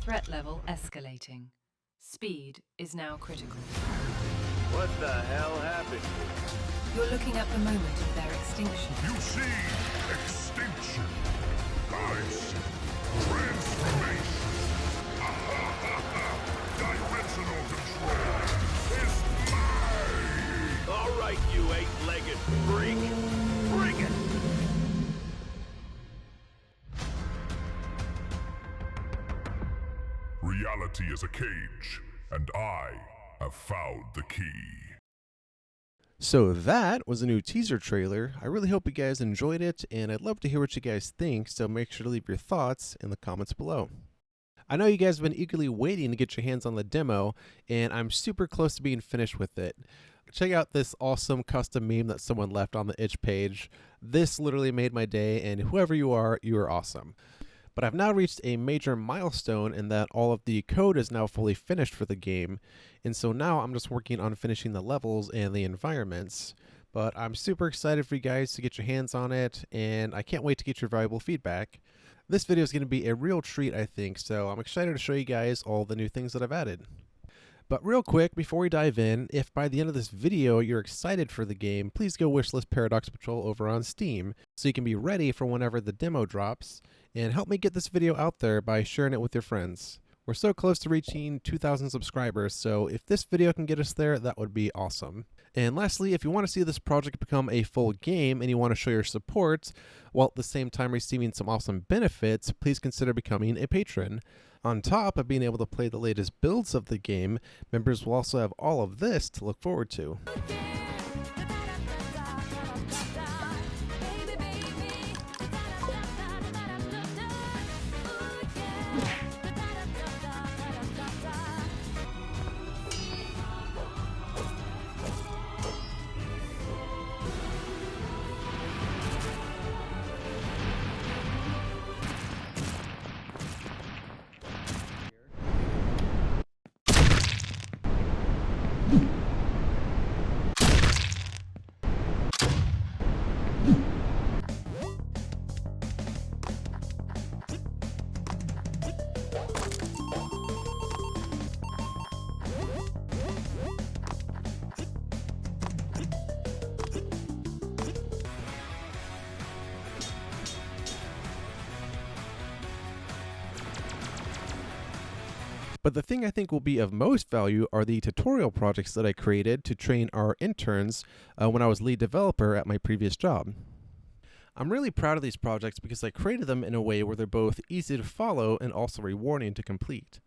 Threat level escalating. Speed is now critical. What the hell happened? You're looking at the moment of their extinction. You see extinction. I see transformation. Dimensional control is mine. All right, you eight-legged freak. Bring it. Reality is a cage, and I have found the key. So that was a new teaser trailer. I really hope you guys enjoyed it, and I'd love to hear what you guys think, so make sure to leave your thoughts in the comments below. I know you guys have been eagerly waiting to get your hands on the demo, and I'm super close to being finished with it. Check out this awesome custom meme that someone left on the itch page. This literally made my day, and whoever you are awesome. But I've now reached a major milestone in that all of the code is now fully finished for the game, and so now I'm just working on finishing the levels and the environments. But I'm super excited for you guys to get your hands on it, and I can't wait to get your valuable feedback. This video is going to be a real treat, I think, so I'm excited to show you guys all the new things that I've added. But real quick, before we dive in, if by the end of this video you're excited for the game, please go wishlist Paradox Patrol over on Steam so you can be ready for whenever the demo drops, and help me get this video out there by sharing it with your friends. We're so close to reaching 2,000 subscribers, so if this video can get us there, that would be awesome. And lastly, if you want to see this project become a full game and you want to show your support, while at the same time receiving some awesome benefits, please consider becoming a patron. On top of being able to play the latest builds of the game, members will also have all of this to look forward to. But the thing I think will be of most value are the tutorial projects that I created to train our interns when I was lead developer at my previous job. I'm really proud of these projects because I created them in a way where they're both easy to follow and also rewarding to complete.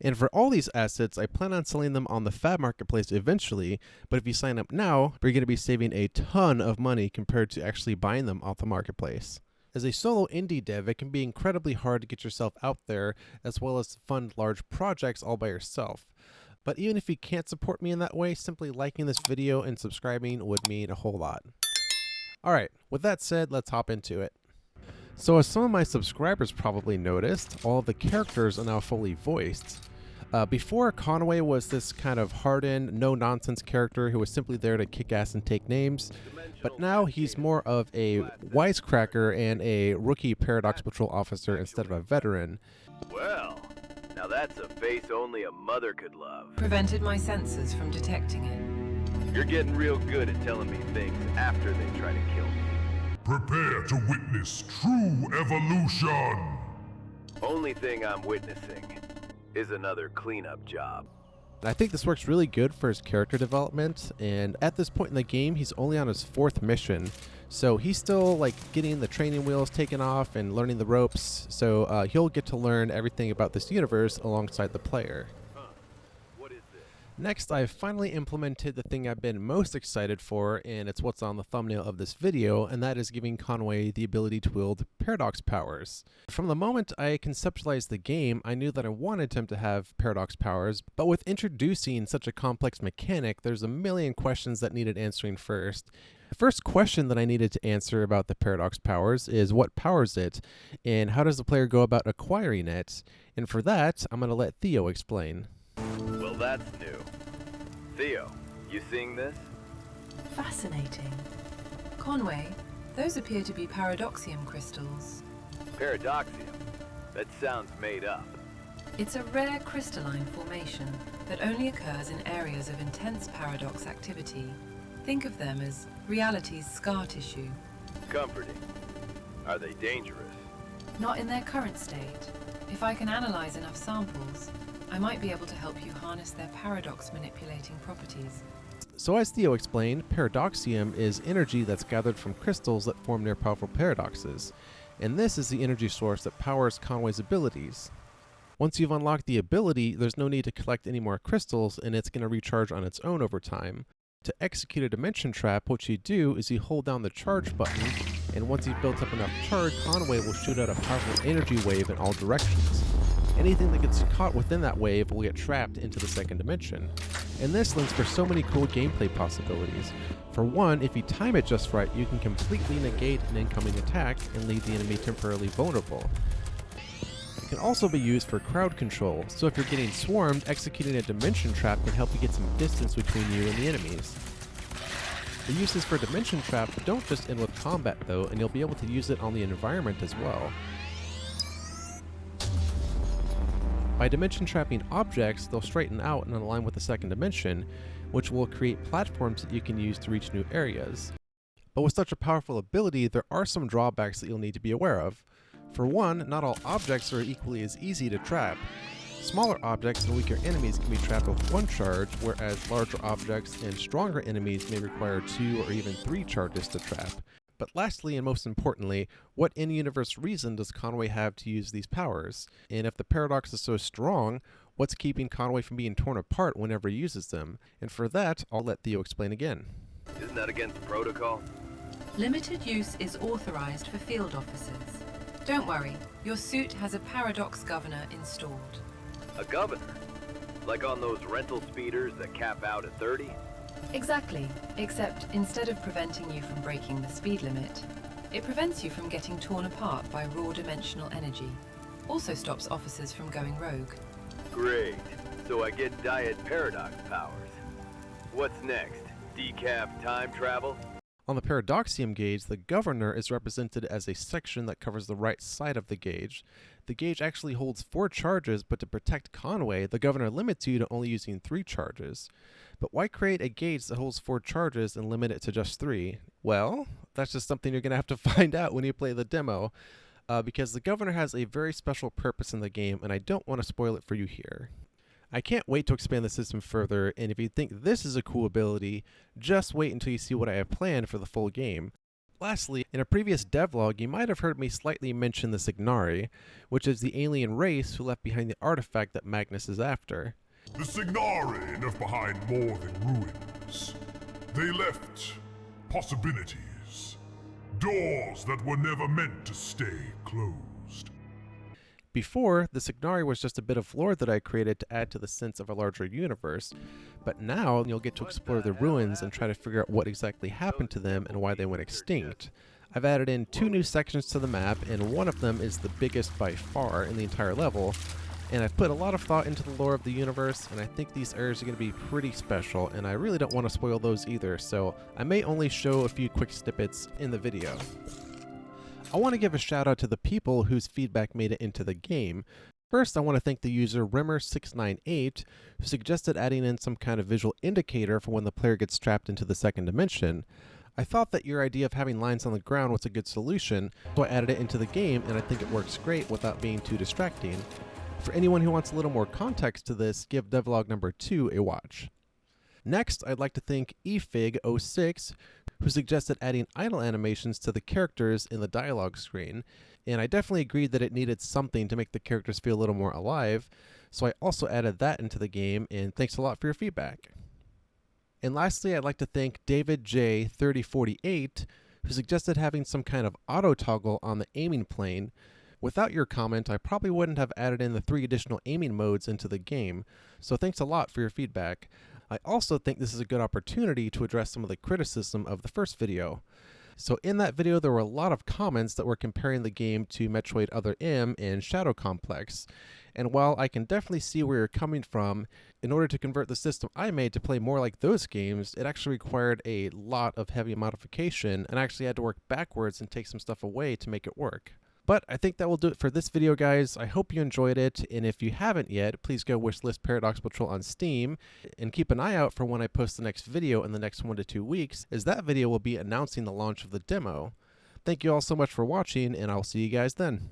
And for all these assets, I plan on selling them on the Fab Marketplace eventually, but if you sign up now, you're going to be saving a ton of money compared to actually buying them off the marketplace. As a solo indie dev, it can be incredibly hard to get yourself out there, as well as fund large projects all by yourself. But even if you can't support me in that way, simply liking this video and subscribing would mean a whole lot. Alright, with that said, let's hop into it. So as some of my subscribers probably noticed, all of the characters are now fully voiced. Before, Conway was this kind of hardened, no-nonsense character who was simply there to kick ass and take names, but now he's more of a wisecracker and a rookie Paradox Patrol officer instead of a veteran. Well, now that's a face only a mother could love. Prevented my sensors from detecting it. You're getting real good at telling me things after they try to kill me. Prepare to witness true evolution. Only thing I'm witnessing is another cleanup job. I think this works really good for his character development, and at this point in the game, he's only on his 4th mission, so he's still like getting the training wheels taken off and learning the ropes, so he'll get to learn everything about this universe alongside the player. What is this? Next, I've finally implemented the thing I've been most excited for, and it's what's on the thumbnail of this video, and that is giving Conway the ability to wield paradox powers. From the moment I conceptualized the game, I knew that I wanted him to have paradox powers, but with introducing such a complex mechanic, there's a million questions that needed answering first. The first question that I needed to answer about the paradox powers is what powers it, and how does the player go about acquiring it? And for that, I'm going to let Theo explain. Well, that's new. Theo, you seeing this? Fascinating. Conway, those appear to be paradoxium crystals. Paradoxium? That sounds made up. It's a rare crystalline formation that only occurs in areas of intense paradox activity. Think of them as reality's scar tissue. Comforting. Are they dangerous? Not in their current state. If I can analyze enough samples, I might be able to help you harness their paradox manipulating properties. So as Theo explained, paradoxium is energy that's gathered from crystals that form near powerful paradoxes, and this is the energy source that powers Conway's abilities. Once you've unlocked the ability, there's no need to collect any more crystals, and it's going to recharge on its own over time. To execute a dimension trap, what you do is you hold down the charge button, and once you've built up enough charge, Conway will shoot out a powerful energy wave in all directions. Anything that gets caught within that wave will get trapped into the second dimension. And this links for so many cool gameplay possibilities. For one, if you time it just right, you can completely negate an incoming attack and leave the enemy temporarily vulnerable. It can also be used for crowd control, so if you're getting swarmed, executing a dimension trap can help you get some distance between you and the enemies. The uses for dimension trap don't just end with combat though, and you'll be able to use it on the environment as well. By dimension trapping objects, they'll straighten out and align with the second dimension, which will create platforms that you can use to reach new areas. But with such a powerful ability, there are some drawbacks that you'll need to be aware of. For one, not all objects are equally as easy to trap. Smaller objects and weaker enemies can be trapped with one charge, whereas larger objects and stronger enemies may require 2 or even 3 charges to trap. But lastly, and most importantly, what in-universe reason does Conway have to use these powers? And if the paradox is so strong, what's keeping Conway from being torn apart whenever he uses them? And for that, I'll let Theo explain again. Isn't that against protocol? Limited use is authorized for field officers. Don't worry, your suit has a paradox governor installed. A governor? Like on those rental speeders that cap out at 30? Exactly, except instead of preventing you from breaking the speed limit, it prevents you from getting torn apart by raw dimensional energy. Also stops officers from going rogue. Great. So I get diet paradox powers. What's next? Decaf time travel? On the paradoxium gauge, the governor is represented as a section that covers the right side of the gauge. The gauge actually holds 4 charges, but to protect Conway, the governor limits you to only using 3 charges. But why create a gauge that holds 4 charges and limit it to just 3? Well, that's just something you're going to have to find out when you play the demo, because the governor has a very special purpose in the game, and I don't want to spoil it for you here. I can't wait to expand the system further, and if you think this is a cool ability, just wait until you see what I have planned for the full game. Lastly, in a previous devlog, you might have heard me slightly mention the Signari, which is the alien race who left behind the artifact that Magnus is after. The Signari left behind more than ruins. They left possibilities. Doors that were never meant to stay closed. Before, the Signari was just a bit of lore that I created to add to the sense of a larger universe, but now you'll get to explore the ruins and try to figure out what exactly happened to them and why they went extinct. I've added in 2 new sections to the map, and one of them is the biggest by far in the entire level, and I've put a lot of thought into the lore of the universe, and I think these areas are going to be pretty special, and I really don't want to spoil those either, so I may only show a few quick snippets in the video. I want to give a shout out to the people whose feedback made it into the game. First, I want to thank the user Rimmer698, who suggested adding in some kind of visual indicator for when the player gets trapped into the second dimension. I thought that your idea of having lines on the ground was a good solution, so I added it into the game, and I think it works great without being too distracting. For anyone who wants a little more context to this, give devlog number 2 a watch. Next, I'd like to thank efig06, who suggested adding idle animations to the characters in the dialogue screen, and I definitely agreed that it needed something to make the characters feel a little more alive, so I also added that into the game, and thanks a lot for your feedback. And lastly, I'd like to thank David J3048, who suggested having some kind of auto toggle on the aiming plane. Without your comment, I probably wouldn't have added in the 3 additional aiming modes into the game, so thanks a lot for your feedback. I also think this is a good opportunity to address some of the criticism of the first video. So in that video, there were a lot of comments that were comparing the game to Metroid Other M and Shadow Complex. And while I can definitely see where you're coming from, in order to convert the system I made to play more like those games, it actually required a lot of heavy modification, and I actually had to work backwards and take some stuff away to make it work. But I think that will do it for this video, guys. I hope you enjoyed it, and if you haven't yet, please go wishlist Paradox Patrol on Steam, and keep an eye out for when I post the next video in the next 1 to 2 weeks, as that video will be announcing the launch of the demo. Thank you all so much for watching, and I'll see you guys then.